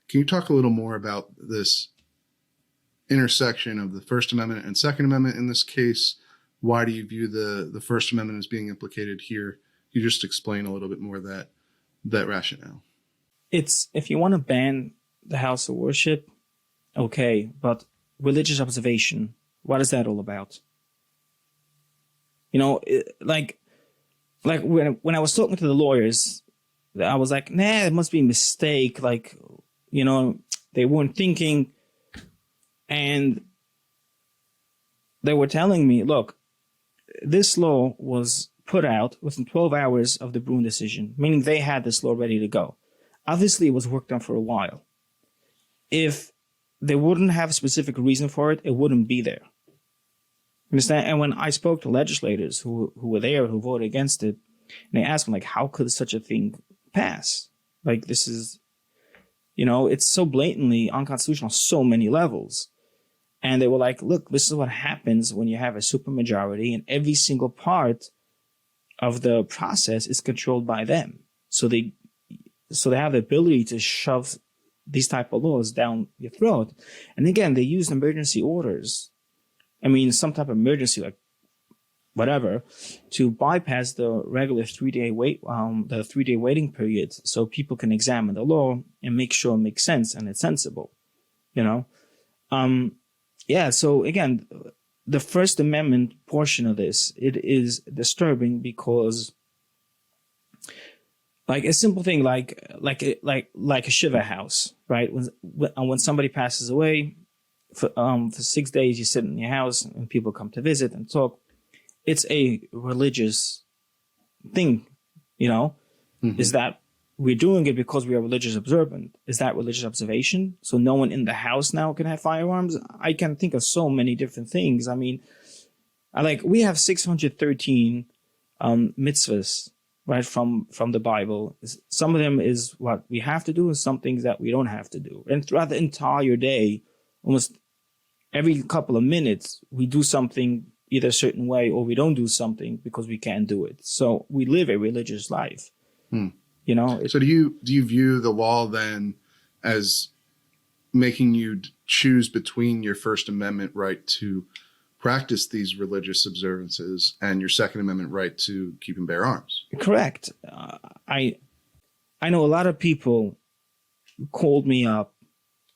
Can you talk a little more about this intersection of the First Amendment and Second Amendment in this case? Why do you view the First Amendment as being implicated here? Can you just explain a little bit more that rationale? It's, if you want to ban the house of worship, okay, but religious observation, what is that all about? Like when I was talking to the lawyers, I was like, nah, it must be a mistake. Like, they weren't thinking. And they were telling me, look, this law was put out within 12 hours of the Bruen decision, meaning they had this law ready to go. Obviously, it was worked on for a while. If they wouldn't have a specific reason for it, it wouldn't be there. Understand? And when I spoke to legislators who were there, who voted against it, and they asked them, like, how could such a thing pass? Like, this is, it's so blatantly unconstitutional on so many levels. And they were like, look, this is what happens when you have a supermajority and every single part of the process is controlled by them. So they have the ability to shove these type of laws down your throat. And again, they use emergency orders. I mean, some type of emergency, like whatever, to bypass the regular 3-day waiting period, so people can examine the law and make sure it makes sense and it's sensible. So again, the First Amendment portion of this, it is disturbing because, like a simple thing, like a shiva house, right? When somebody passes away, for 6 days you sit in your house and people come to visit and talk. It's a religious thing, Mm-hmm. Is that we're doing it because we are religious observant? Is that religious observation? So no one in the house now can have firearms? I can think of so many different things. I mean, we have 613 mitzvahs, right, from the Bible. Some of them is what we have to do, and some things that we don't have to do. And throughout the entire day, almost every couple of minutes, we do something either a certain way or we don't do something because we can't do it. So we live a religious life. So do you view the law then as making you choose between your First Amendment right to practice these religious observances and your Second Amendment right to keep and bear arms? Correct. I know a lot of people called me up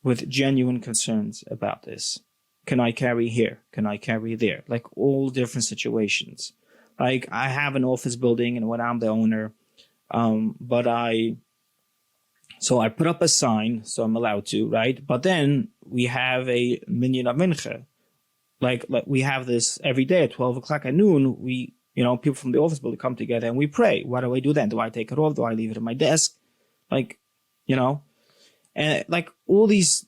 with genuine concerns about this. Can I carry here? Can I carry there? Like all different situations. Like I have an office building and when I'm the owner, so I put up a sign, so I'm allowed to, right? But then we have a minyan of mincha. Like we have this every day at 12 o'clock at noon. We, people from the office building come together and we pray. What do I do then? Do I take it off? Do I leave it at my desk? And like all these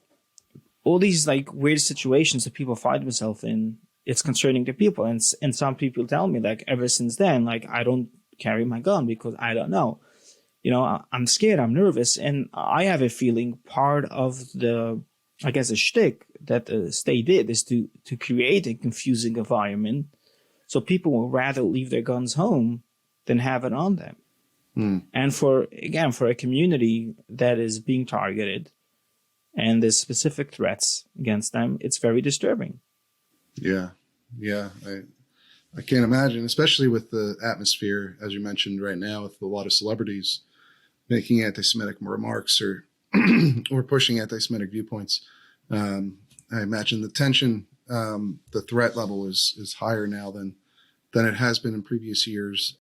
like weird situations that people find themselves in, it's concerning to people. And some people tell me, like, ever since then, like, I don't carry my gun because I don't know. I'm scared, I'm nervous. And I have a feeling part of the shtick that the state did is to create a confusing environment so people will rather leave their guns home than have it on them. And for a community that is being targeted and there's specific threats against them, it's very disturbing. Yeah. I can't imagine, especially with the atmosphere, as you mentioned right now, with a lot of celebrities making anti-Semitic remarks or or pushing anti-Semitic viewpoints. I imagine the tension, the threat level is higher now than it has been in previous years.